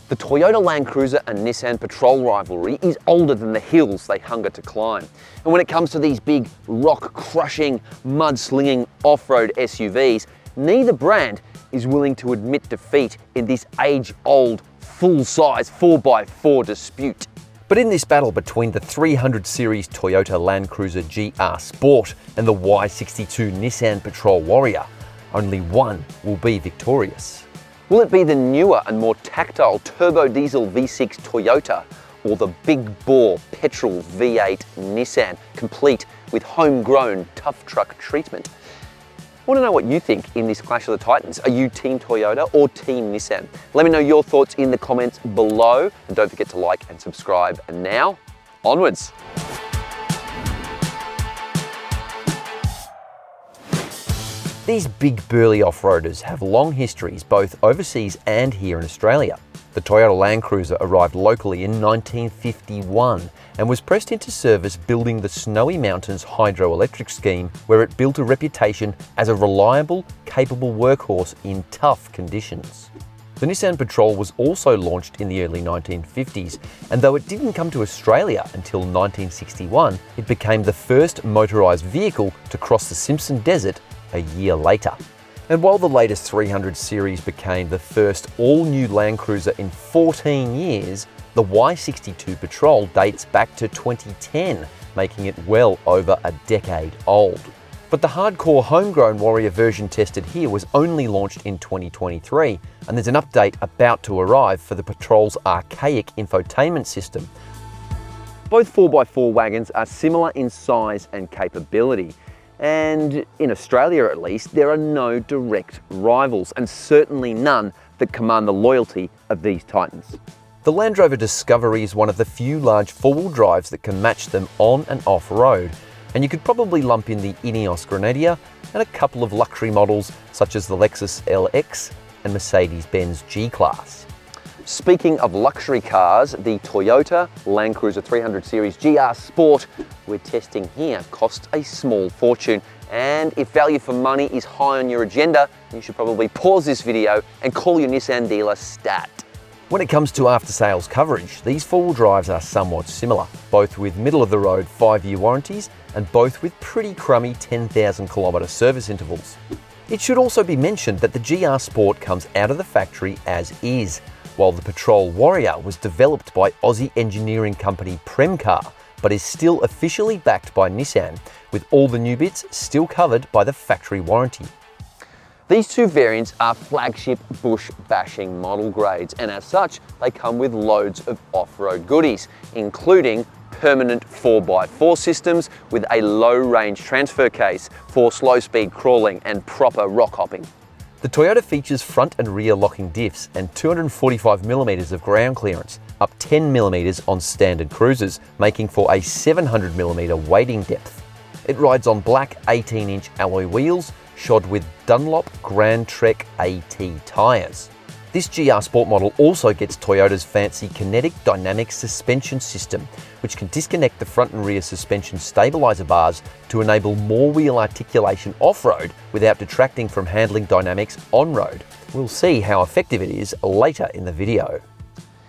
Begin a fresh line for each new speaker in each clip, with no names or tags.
The Toyota LandCruiser and Nissan Patrol rivalry is older than the hills they hunger to climb. And when it comes to these big, rock-crushing, mud-slinging off-road SUVs, neither brand is willing to admit defeat in this age-old, full-size 4x4 dispute. But in this battle between the 300 series Toyota LandCruiser GR Sport and the Y63 Nissan Patrol Warrior, only one will be victorious. Will it be the newer and more tactile turbo diesel V6 Toyota or the big bore petrol V8 Nissan, complete with homegrown tough truck treatment? I want to know what you think in this clash of the titans. Are you Team Toyota or Team Nissan? Let me know your thoughts in the comments below, and don't forget to like and subscribe. And now, onwards. These big burly off-roaders have long histories both overseas and here in Australia. The Toyota LandCruiser arrived locally in 1951 and was pressed into service building the Snowy Mountains hydroelectric scheme, where it built a reputation as a reliable, capable workhorse in tough conditions. The Nissan Patrol was also launched in the early 1950s, and though it didn't come to Australia until 1961, it became the first motorised vehicle to cross the Simpson Desert a year later. And while the latest 300 series became the first all-new LandCruiser in 14 years, the Y62 Patrol dates back to 2010, making it well over a decade old. But the hardcore homegrown Warrior version tested here was only launched in 2023, and there's an update about to arrive for the Patrol's archaic infotainment system. Both 4x4 wagons are similar in size and capability. And in Australia at least, there are no direct rivals, and certainly none that command the loyalty of these titans. The Land Rover Discovery is one of the few large four-wheel drives that can match them on and off-road, and you could probably lump in the Ineos Grenadier and a couple of luxury models such as the Lexus LX and Mercedes-Benz G-Class. Speaking of luxury cars, the Toyota LandCruiser 300 series GR Sport we're testing here costs a small fortune, and if value for money is high on your agenda, you should probably pause this video and call your Nissan dealer stat. When it comes to after-sales coverage, these four-wheel drives are somewhat similar, both with middle-of-the-road 5-year warranties and both with pretty crummy 10,000 kilometre service intervals. It should also be mentioned that the GR Sport comes out of the factory as is, while the Patrol Warrior was developed by Aussie engineering company Premcar, but is still officially backed by Nissan, with all the new bits still covered by the factory warranty. These two variants are flagship bush-bashing model grades, and as such, they come with loads of off-road goodies, including permanent 4x4 systems with a low-range transfer case for slow-speed crawling and proper rock hopping. The Toyota features front and rear locking diffs and 245mm of ground clearance, up 10mm on standard cruisers, making for a 700mm wading depth. It rides on black 18-inch alloy wheels, shod with Dunlop Grand Trek AT tyres. This GR Sport model also gets Toyota's fancy kinetic dynamic suspension system, which can disconnect the front and rear suspension stabiliser bars to enable more wheel articulation off-road without detracting from handling dynamics on-road. We'll see how effective it is later in the video.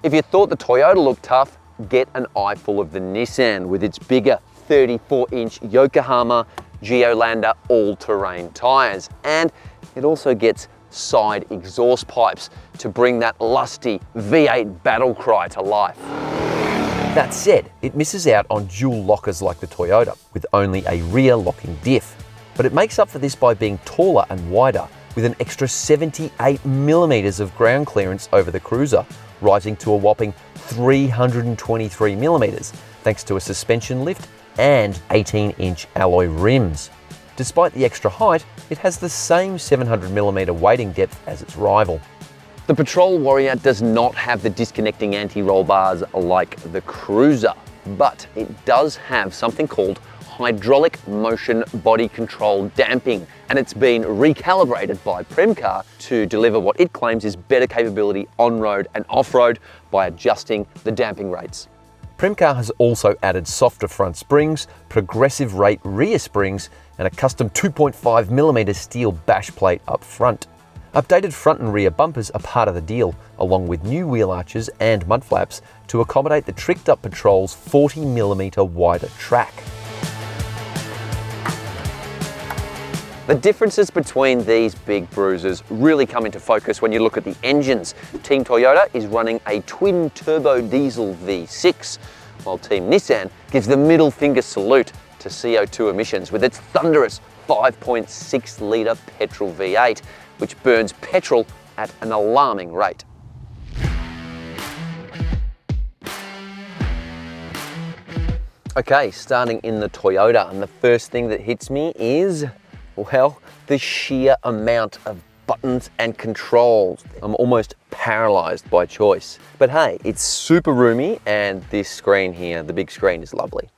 If you thought the Toyota looked tough, get an eyeful of the Nissan with its bigger 34-inch Yokohama Geolandar all-terrain tyres, and it also gets side exhaust pipes to bring that lusty V8 battle cry to life. That said, it misses out on dual lockers like the Toyota, with only a rear locking diff. But it makes up for this by being taller and wider, with an extra 78mm of ground clearance over the Cruiser, rising to a whopping 323mm, thanks to a suspension lift and 18-inch alloy rims. Despite the extra height, it has the same 700mm wading depth as its rival. The Patrol Warrior does not have the disconnecting anti-roll bars like the Cruiser, but it does have something called hydraulic motion body control damping, and it's been recalibrated by Premcar to deliver what it claims is better capability on-road and off-road by adjusting the damping rates. Premcar has also added softer front springs, progressive rate rear springs, and a custom 2.5mm steel bash plate up front. Updated front and rear bumpers are part of the deal, along with new wheel arches and mud flaps to accommodate the tricked-up Patrol's 40mm wider track. The differences between these big bruisers really come into focus when you look at the engines. Team Toyota is running a twin turbo diesel V6, while Team Nissan gives the middle finger salute to CO2 emissions with its thunderous 5.6 litre petrol V8, which burns petrol at an alarming rate. Okay, starting in the Toyota, and the first thing that hits me is, well, the sheer amount of buttons and controls. I'm almost paralyzed by choice. But hey, it's super roomy, and this screen here, the big screen, is lovely.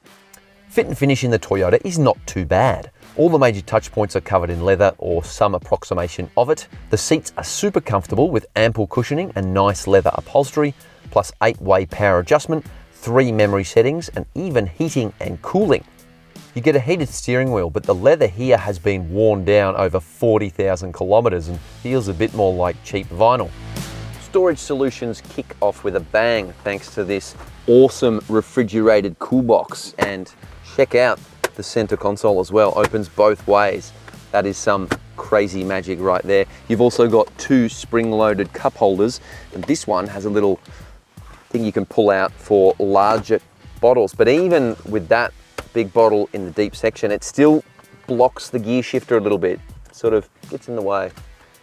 Fit and finish in the Toyota is not too bad. All the major touch points are covered in leather or some approximation of it. The seats are super comfortable with ample cushioning and nice leather upholstery, plus 8-way power adjustment, 3 memory settings, and even heating and cooling. You get a heated steering wheel, but the leather here has been worn down over 40,000 kilometers and feels a bit more like cheap vinyl. Storage solutions kick off with a bang thanks to this awesome refrigerated cool box. And check out the center console as well, opens both ways. That is some crazy magic right there. You've also got 2 spring-loaded cup holders, and this one has a little thing you can pull out for larger bottles. But even with that big bottle in the deep section, it still blocks the gear shifter a little bit, sort of gets in the way.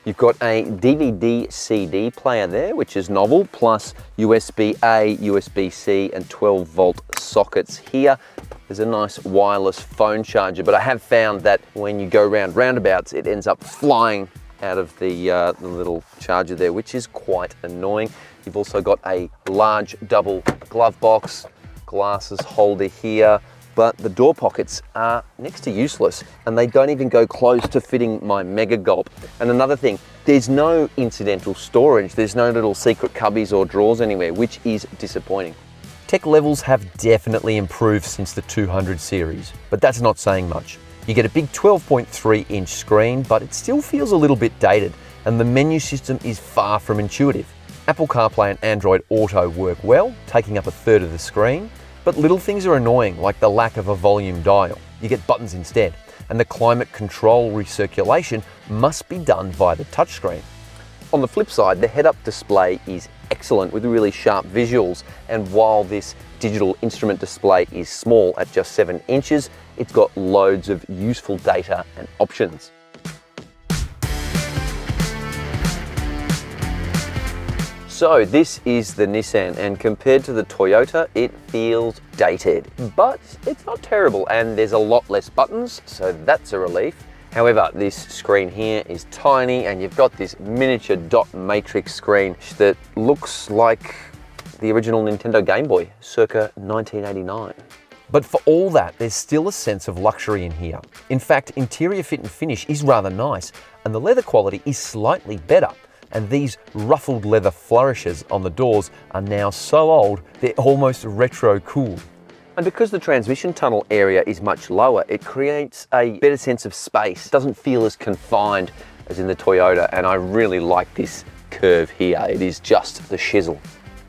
You've got a DVD-CD player there, which is novel, plus USB-A, USB-C, and 12-volt sockets here. There's a nice wireless phone charger, but I have found that when you go round roundabouts, it ends up flying out of the little charger there, which is quite annoying. You've also got a large double glove box, glasses holder here, but the door pockets are next to useless, and they don't even go close to fitting my Mega Gulp. And another thing, there's no incidental storage. There's no little secret cubbies or drawers anywhere, which is disappointing. Tech levels have definitely improved since the 200 series, but that's not saying much. You get a big 12.3-inch screen, but it still feels a little bit dated, and the menu system is far from intuitive. Apple CarPlay and Android Auto work well, taking up a third of the screen, but little things are annoying, like the lack of a volume dial. You get buttons instead, and the climate control recirculation must be done via the touchscreen. On the flip side, the head-up display is excellent with really sharp visuals, and while this digital instrument display is small at just 7 inches, it's got loads of useful data and options. So this is the Nissan, and compared to the Toyota, it feels dated, but it's not terrible, and there's a lot less buttons, so that's a relief. However, this screen here is tiny, and you've got this miniature dot matrix screen that looks like the original Nintendo Game Boy, circa 1989. But for all that, there's still a sense of luxury in here. In fact, interior fit and finish is rather nice, and the leather quality is slightly better. And these ruffled leather flourishes on the doors are now so old, they're almost retro cool. And because the transmission tunnel area is much lower, it creates a better sense of space. It doesn't feel as confined as in the Toyota, and I really like this curve here. It is just the shizzle.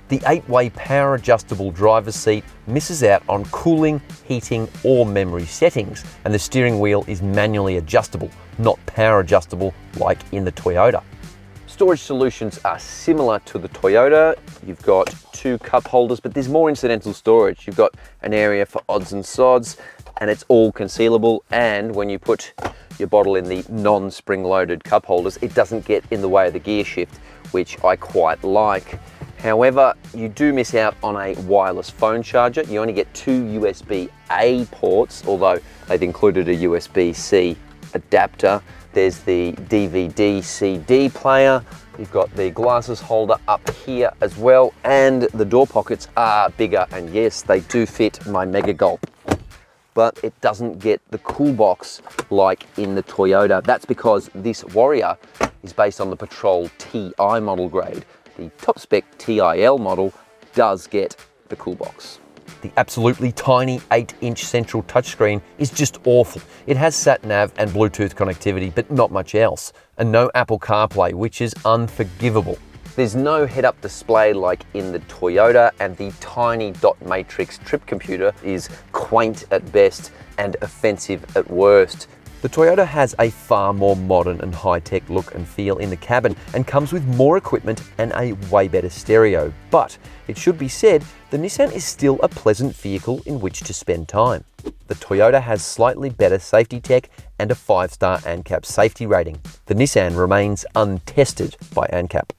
The 8-way power adjustable driver's seat misses out on cooling, heating, or memory settings, and the steering wheel is manually adjustable, not power adjustable like in the Toyota. Storage solutions are similar to the Toyota. You've got 2 cup holders, but there's more incidental storage. You've got an area for odds and sods, and it's all concealable. And when you put your bottle in the non-spring-loaded cup holders, it doesn't get in the way of the gear shift, which I quite like. However, you do miss out on a wireless phone charger. You only get 2 USB-A ports, although they've included a USB-C adapter. There's the DVD-CD player. You've got the glasses holder up here as well, and the door pockets are bigger, and yes, they do fit my Mega Gulp. But it doesn't get the cool box like in the Toyota. That's because this Warrior is based on the Patrol TI model grade. The top spec TIL model does get the cool box. The absolutely tiny 8-inch central touchscreen is just awful. It has sat-nav and Bluetooth connectivity, but not much else. And no Apple CarPlay, which is unforgivable. There's no head-up display like in the Toyota, and the tiny dot matrix trip computer is quaint at best and offensive at worst. The Toyota has a far more modern and high-tech look and feel in the cabin and comes with more equipment and a way better stereo. But it should be said, the Nissan is still a pleasant vehicle in which to spend time. The Toyota has slightly better safety tech and a 5-star ANCAP safety rating. The Nissan remains untested by ANCAP.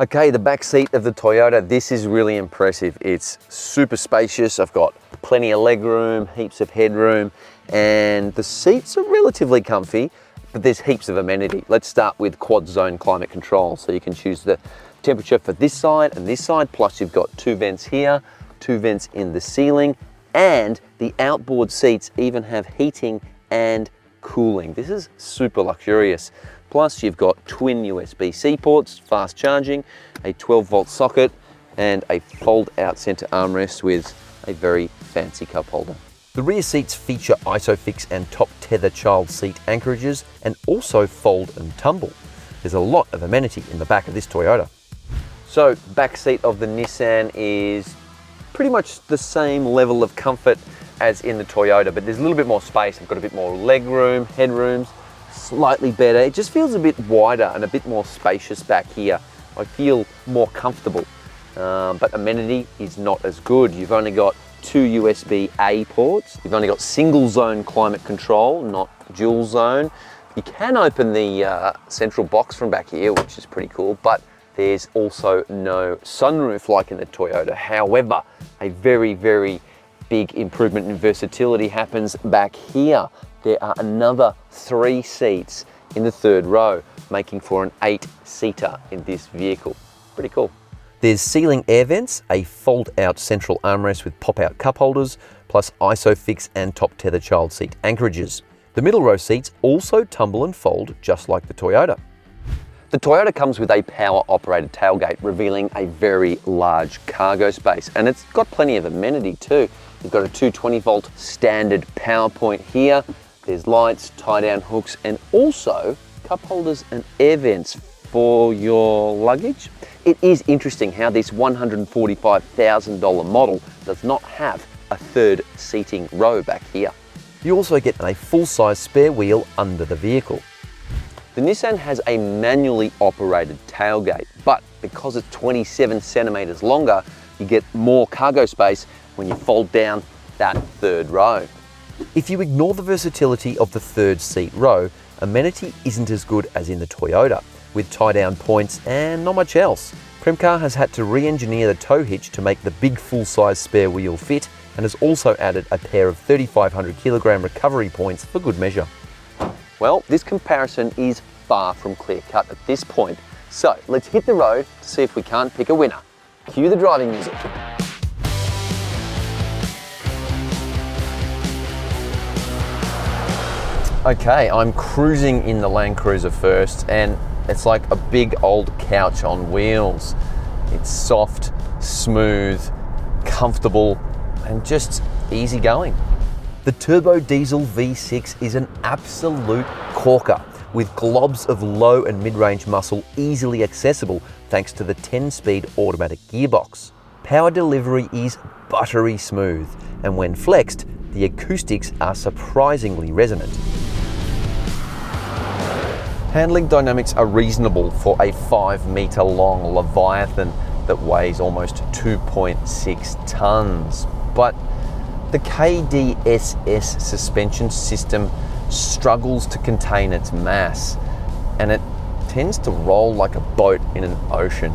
Okay, the back seat of the Toyota, this is really impressive. It's super spacious. I've got plenty of legroom, heaps of headroom, and the seats are relatively comfy, but there's heaps of amenity. Let's start with quad zone climate control. So you can choose the temperature for this side and this side, plus you've got 2 vents here, 2 vents in the ceiling, and the outboard seats even have heating and cooling. This is super luxurious. Plus you've got twin USB-C ports, fast charging, a 12-volt socket, and a fold-out center armrest with a very fancy cup holder. The rear seats feature ISOFIX and top tether child seat anchorages and also fold and tumble. There's a lot of amenity in the back of this Toyota. So back seat of the Nissan is pretty much the same level of comfort as in the Toyota, but there's a little bit more space. I've got a bit more leg room, headrooms, slightly better. It just feels a bit wider and a bit more spacious back here. I feel more comfortable, but amenity is not as good. You've only got 2 USB-A ports. You've only got single zone climate control, not dual zone. You can open the central box from back here, which is pretty cool, but there's also no sunroof like in the Toyota. However, a very, very big improvement in versatility happens back here. There are another 3 seats in the 3rd row, making for an 8-seater in this vehicle. Pretty cool. There's ceiling air vents, a fold-out central armrest with pop-out cup holders, plus ISOFIX and top tether child seat anchorages. The middle row seats also tumble and fold just like the Toyota. The Toyota comes with a power-operated tailgate, revealing a very large cargo space, and it's got plenty of amenity too. You've got a 220-volt standard power point here. There's lights, tie-down hooks, and also cup holders and air vents for your luggage. It is interesting how this $145,000 model does not have a 3rd seating row back here. You also get a full-size spare wheel under the vehicle. The Nissan has a manually operated tailgate, but because it's 27 centimeters longer, you get more cargo space when you fold down that 3rd row. If you ignore the versatility of the 3rd seat row, amenity isn't as good as in the Toyota, with tie-down points and not much else. Premcar has had to re-engineer the tow hitch to make the big full-size spare wheel fit, and has also added a pair of 3,500 kilogram recovery points for good measure. Well, this comparison is far from clear-cut at this point, so let's hit the road to see if we can't pick a winner. Cue the driving music. Okay, I'm cruising in the LandCruiser first, and it's like a big old couch on wheels. It's soft, smooth, comfortable, and just easy going. The turbo diesel V6 is an absolute corker, with globs of low and mid-range muscle easily accessible thanks to the 10-speed automatic gearbox. Power delivery is buttery smooth, and when flexed, the acoustics are surprisingly resonant. Handling dynamics are reasonable for a 5-meter long Leviathan that weighs almost 2.6 tons. But the KDSS suspension system struggles to contain its mass, and it tends to roll like a boat in an ocean.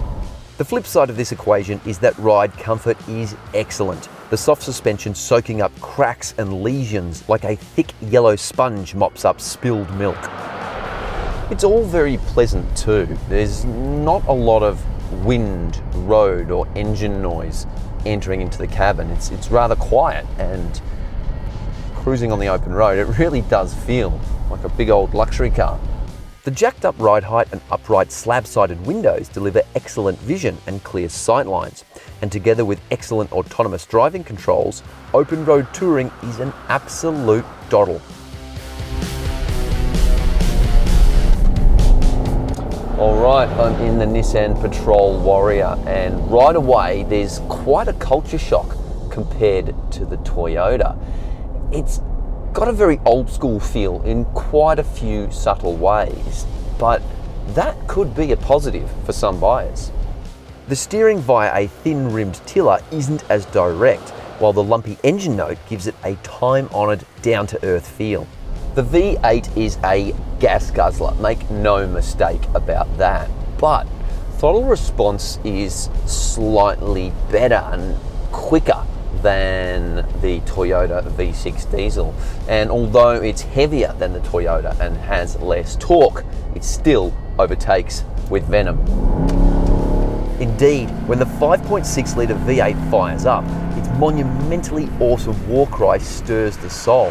The flip side of this equation is that ride comfort is excellent. The soft suspension soaking up cracks and lesions like a thick yellow sponge mops up spilled milk. It's all very pleasant too. There's not a lot of wind, road or engine noise entering into the cabin. It's rather quiet, and cruising on the open road, it really does feel like a big old luxury car. The jacked up ride height and upright slab-sided windows deliver excellent vision and clear sightlines, and together with excellent autonomous driving controls, open road touring is an absolute doddle. Alright, I'm in the Nissan Patrol Warrior, and right away there's quite a culture shock compared to the Toyota. It's got a very old school feel in quite a few subtle ways, but that could be a positive for some buyers. The steering via a thin-rimmed tiller isn't as direct, while the lumpy engine note gives it a time-honoured, down-to-earth feel. The V8 is a gas guzzler, make no mistake about that, but throttle response is slightly better and quicker than the Toyota V6 diesel, and although it's heavier than the Toyota and has less torque, it still overtakes with venom. Indeed, when the 5.6 litre V8 fires up, its monumentally awesome war cry stirs the soul.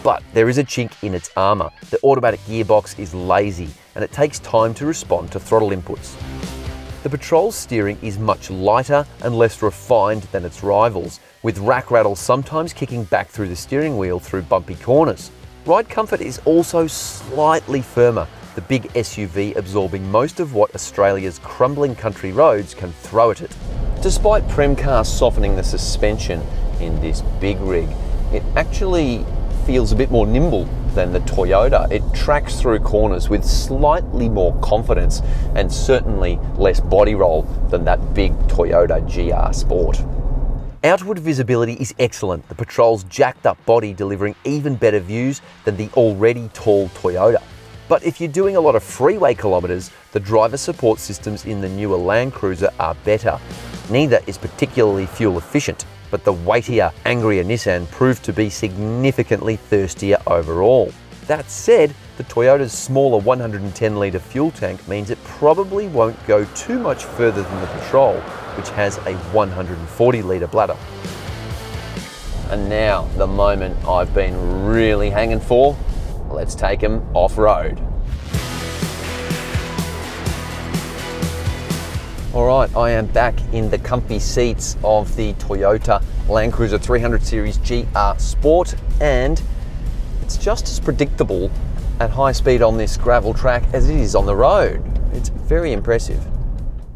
But there is a chink in its armour. The automatic gearbox is lazy, and it takes time to respond to throttle inputs. The Patrol's steering is much lighter and less refined than its rivals, with rack rattles sometimes kicking back through the steering wheel through bumpy corners. Ride comfort is also slightly firmer, the big SUV absorbing most of what Australia's crumbling country roads can throw at it. Despite Premcar softening the suspension in this big rig, it actually feels a bit more nimble than the Toyota. It tracks through corners with slightly more confidence and certainly less body roll than that big Toyota GR Sport. Outward visibility is excellent, the Patrol's jacked up body delivering even better views than the already tall Toyota. But if you're doing a lot of freeway kilometres, the driver support systems in the newer LandCruiser are better. Neither is particularly fuel efficient, but the weightier, angrier Nissan proved to be significantly thirstier overall. That said, the Toyota's smaller 110 litre fuel tank means it probably won't go too much further than the Patrol, which has a 140 litre bladder. And now, the moment I've been really hanging for, let's take him off-road. Alright, I am back in the comfy seats of the Toyota LandCruiser 300 Series GR Sport, and it's just as predictable at high speed on this gravel track as it is on the road. It's very impressive.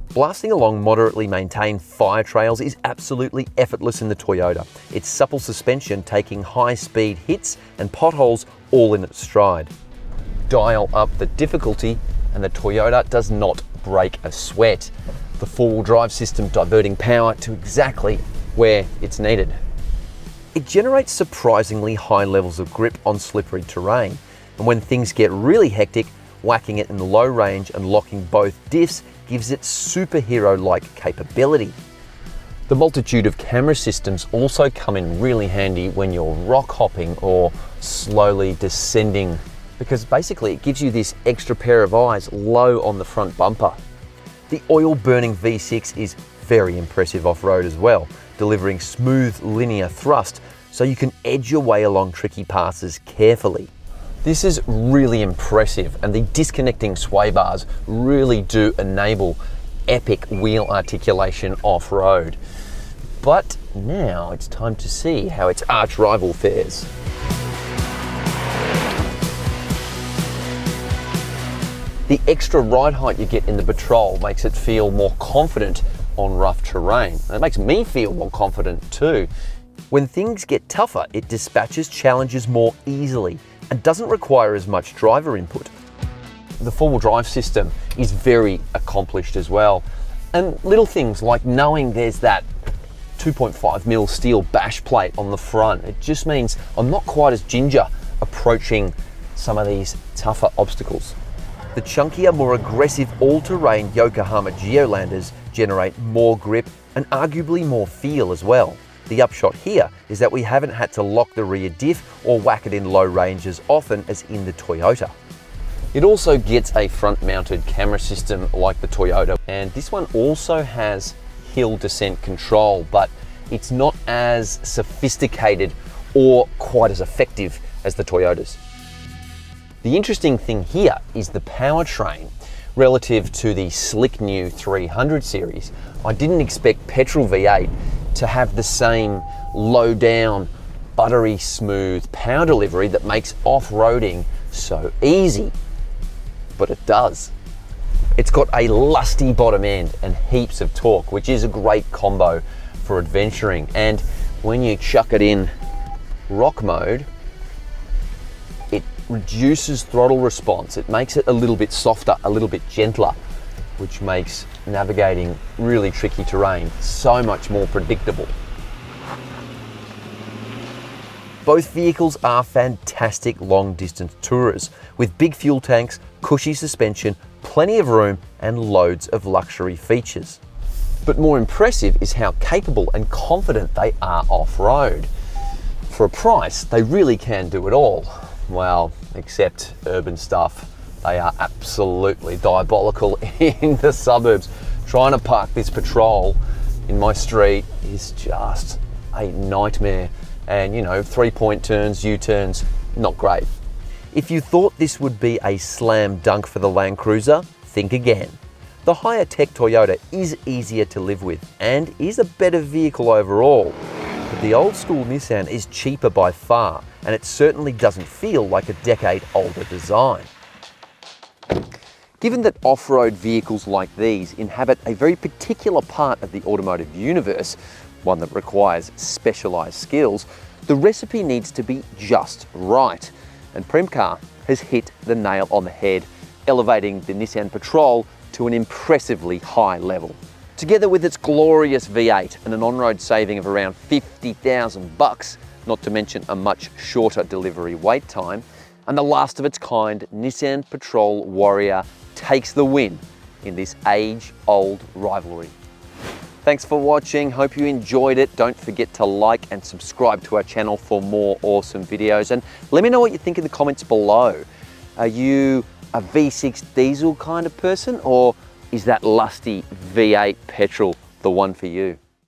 Blasting along moderately maintained fire trails is absolutely effortless in the Toyota. Its supple suspension taking high speed hits and potholes all in its stride. Dial up the difficulty and the Toyota does not break a sweat. The four-wheel drive system diverting power to exactly where it's needed. It generates surprisingly high levels of grip on slippery terrain, and when things get really hectic, whacking it in the low range and locking both diffs gives it superhero-like capability. The multitude of camera systems also come in really handy when you're rock hopping or slowly descending, because basically it gives you this extra pair of eyes low on the front bumper. The oil-burning V6 is very impressive off-road as well, delivering smooth linear thrust so you can edge your way along tricky passes carefully. This is really impressive, and the disconnecting sway bars really do enable epic wheel articulation off-road. But now it's time to see how its arch rival fares. The extra ride height you get in the Patrol makes it feel more confident on rough terrain. It makes me feel more confident too. When things get tougher, it dispatches challenges more easily and doesn't require as much driver input. The four-wheel drive system is very accomplished as well. And little things like knowing there's that 2.5mm steel bash plate on the front, it just means I'm not quite as ginger approaching some of these tougher obstacles. The chunkier, more aggressive all-terrain Yokohama Geolanders generate more grip and arguably more feel as well. The upshot here is that we haven't had to lock the rear diff or whack it in low range as often as in the Toyota. It also gets a front-mounted camera system like the Toyota, and this one also has hill descent control, but it's not as sophisticated or quite as effective as the Toyotas. The interesting thing here is the powertrain. Relative to the slick new 300 series, I didn't expect petrol V8 to have the same low down, buttery smooth power delivery that makes off-roading so easy, but it does. It's got a lusty bottom end and heaps of torque, which is a great combo for adventuring. And when you chuck it in rock mode, it reduces throttle response. It makes it a little bit softer, a little bit gentler, which makes navigating really tricky terrain so much more predictable. Both vehicles are fantastic long distance tourers with big fuel tanks, cushy suspension, plenty of room and loads of luxury features. But more impressive is how capable and confident they are off-road. For a price, they really can do it all. Well, except urban stuff. They are absolutely diabolical in the suburbs. Trying to park this Patrol in my street is just a nightmare. And you know, 3-point turns, U-turns, not great. If you thought this would be a slam dunk for the LandCruiser, think again. The higher tech Toyota is easier to live with and is a better vehicle overall. But the old school Nissan is cheaper by far, and it certainly doesn't feel like a decade older design. Given that off-road vehicles like these inhabit a very particular part of the automotive universe, one that requires specialised skills, the recipe needs to be just right. And Premcar has hit the nail on the head, elevating the Nissan Patrol to an impressively high level. Together with its glorious V8 and an on-road saving of around $50,000, not to mention a much shorter delivery wait time, and the last of its kind Nissan Patrol Warrior takes the win in this age-old rivalry. Thanks for watching, hope you enjoyed it. Don't forget to like and subscribe to our channel for more awesome videos. And let me know what you think in the comments below. Are you a V6 diesel kind of person, or is that lusty V8 petrol the one for you?